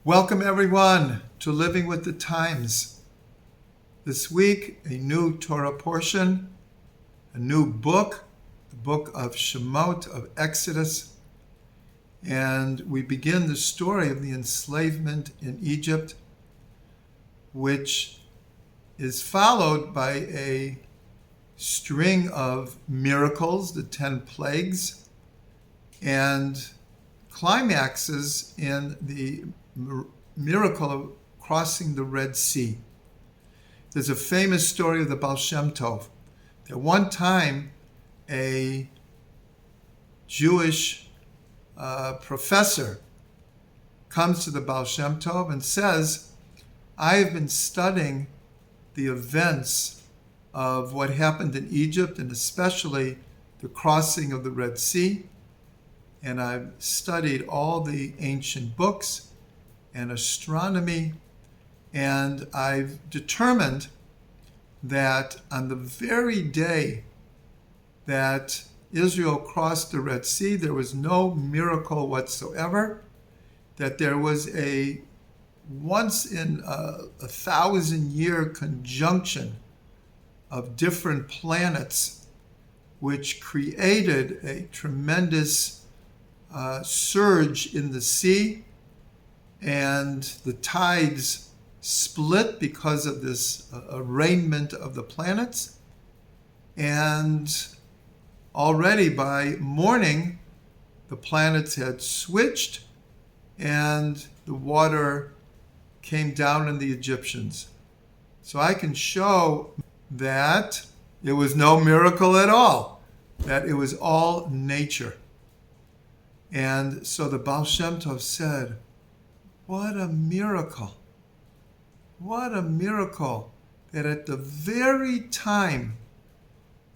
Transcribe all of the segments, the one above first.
Welcome, everyone, to Living with the Times. This week, a new Torah portion, a new book, the book of Shemot, of Exodus. And we begin the story of the enslavement in Egypt, which is followed by a string of miracles, the 10 plagues, and climaxes in the miracle of crossing the Red Sea. There's a famous story of the Baal Shem Tov. At one time, a Jewish professor comes to the Baal Shem Tov and says, I have been studying the events of what happened in Egypt, and especially the crossing of the Red Sea. And I've studied all the ancient books and astronomy, and I've determined that on the very day that Israel crossed the Red Sea, there was no miracle whatsoever, that there was a once in a 1,000-year conjunction of different planets which created a tremendous surge in the sea, and the tides split because of this arraignment of the planets. And already by morning, the planets had switched and the water came down on the Egyptians. So I can show that it was no miracle at all, that it was all nature. And so the Baal Shem Tov said, what a miracle. What a miracle that at the very time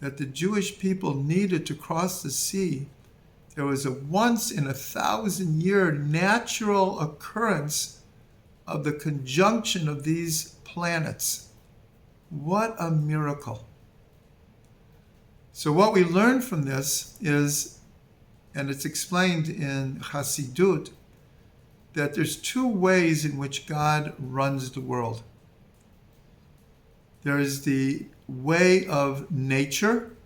that the Jewish people needed to cross the sea, there was a once in a 1,000-year natural occurrence of the conjunction of these planets. What a miracle. So what we learn from this is, and it's explained in Hasidut, that there's two ways in which God runs the world. There is the way of nature,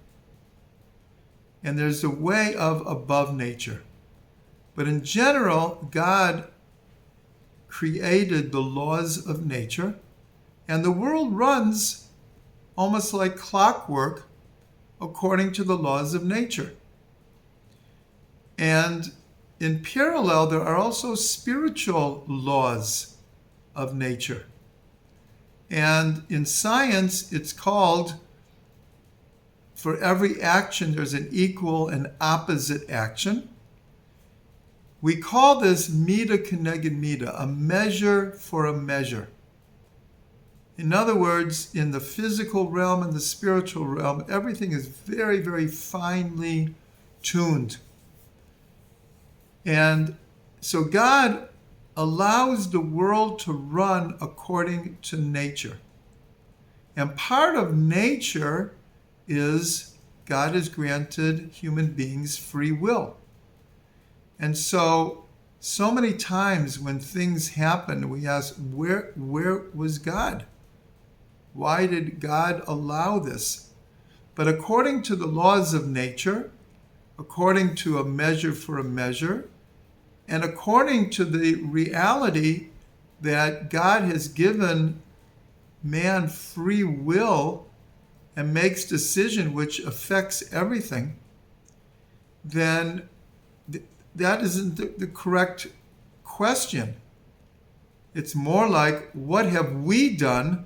and there's the way of above nature. But in general, God created the laws of nature, and the world runs almost like clockwork according to the laws of nature. And in parallel, there are also spiritual laws of nature. And in science, it's called, for every action, there's an equal and opposite action. We call this mida keneged mida, a measure for a measure. In other words, in the physical realm and the spiritual realm, everything is very, very finely tuned. And so God allows the world to run according to nature. And part of nature is God has granted human beings free will. And so many times when things happen, we ask, where was God? Why did God allow this? But according to the laws of nature, according to a measure for a measure, and according to the reality that God has given man free will and makes decision which affects everything, then that isn't the correct question. It's more like, what have we done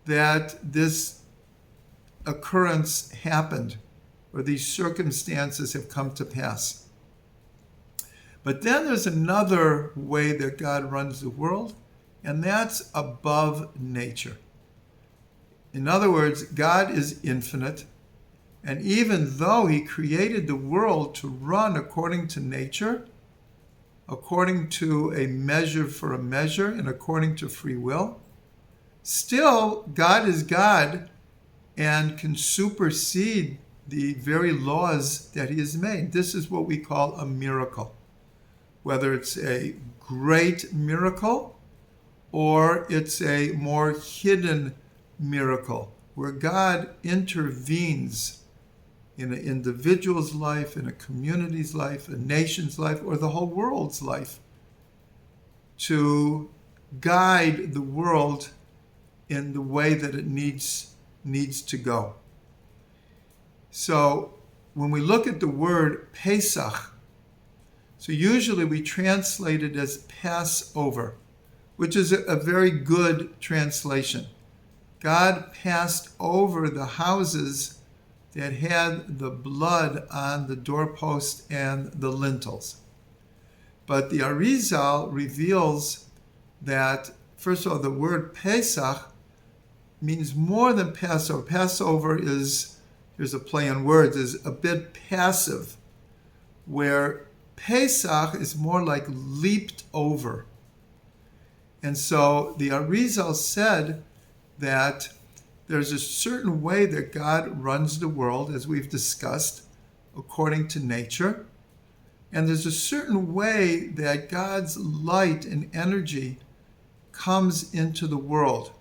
that this occurrence happened, or these circumstances have come to pass? But then there's another way that God runs the world, and that's above nature. In other words, God is infinite, and even though he created the world to run according to nature, according to a measure for a measure, and according to free will, still God is God and can supersede the very laws that he has made. This is what we call a miracle. whether it's a great miracle or it's a more hidden miracle, where God intervenes in an individual's life, in a community's life, a nation's life, or the whole world's life, to guide the world in the way that it needs to go. So when we look at the word Pesach, so usually we translate it as Passover, which is a very good translation. God passed over the houses that had the blood on the doorpost and the lintels. But the Arizal reveals that, first of all, the word Pesach means more than Passover. Passover is, here's a play on words, is a bit passive, where Pesach is more like leaped over. And so the Arizal said that there's a certain way that God runs the world, as we've discussed, according to nature. And there's a certain way that God's light and energy comes into the world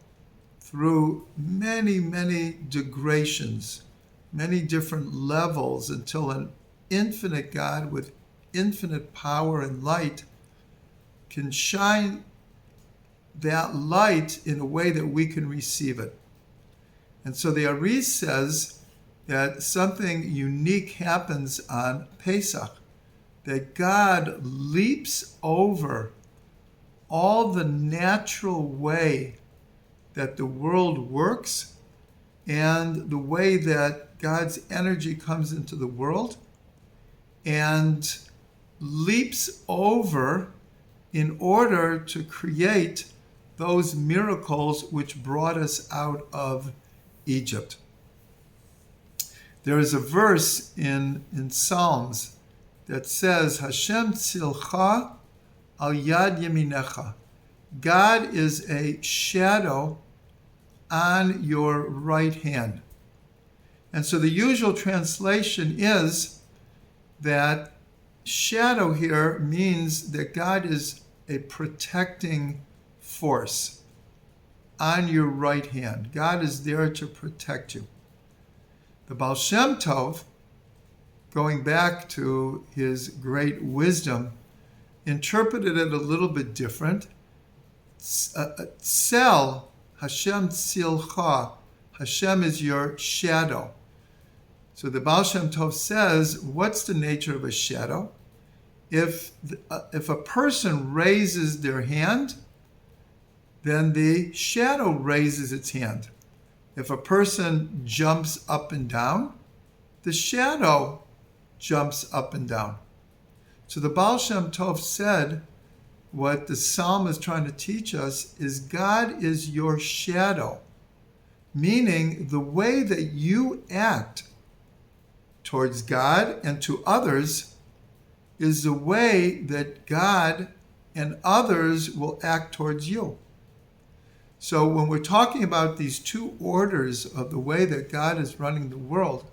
through many, many degradations, many different levels, until an infinite God with infinite power and light can shine that light in a way that we can receive it. And so the Ariz says that something unique happens on Pesach, that God leaps over all the natural way that the world works and the way that God's energy comes into the world, and leaps over in order to create those miracles which brought us out of Egypt. There is a verse in Psalms that says, Hashem tzilcha al yad yeminecha. God is a shadow on your right hand. And so the usual translation is that shadow here means that God is a protecting force on your right hand. God is there to protect you. The Baal Shem Tov, going back to his great wisdom, interpreted it a little bit different. Tzel, Hashem tzilcha, Hashem is your shadow. So the Baal Shem Tov says, what's the nature of a shadow? If a person raises their hand, then the shadow raises its hand. If a person jumps up and down, the shadow jumps up and down. So the Baal Shem Tov said, what the psalm is trying to teach us is God is your shadow, meaning the way that you act towards God and to others is the way that God and others will act towards you. So when we're talking about these two orders of the way that God is running the world,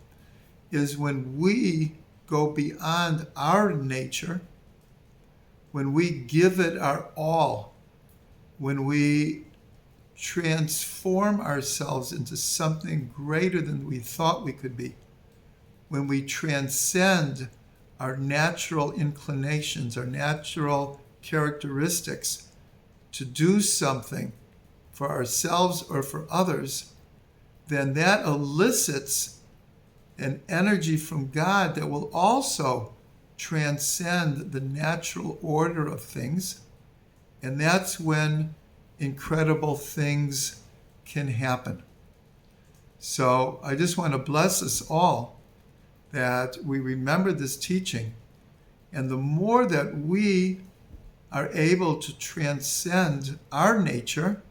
is when we go beyond our nature, when we give it our all, when we transform ourselves into something greater than we thought we could be, when we transcend our natural inclinations, our natural characteristics to do something for ourselves or for others, then that elicits an energy from God that will also transcend the natural order of things. And that's when incredible things can happen. So I just want to bless us all that we remember this teaching. And the more that we are able to transcend our nature,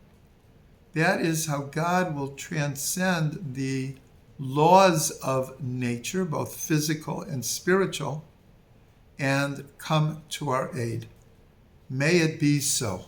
that is how God will transcend the laws of nature, both physical and spiritual, and come to our aid. May it be so.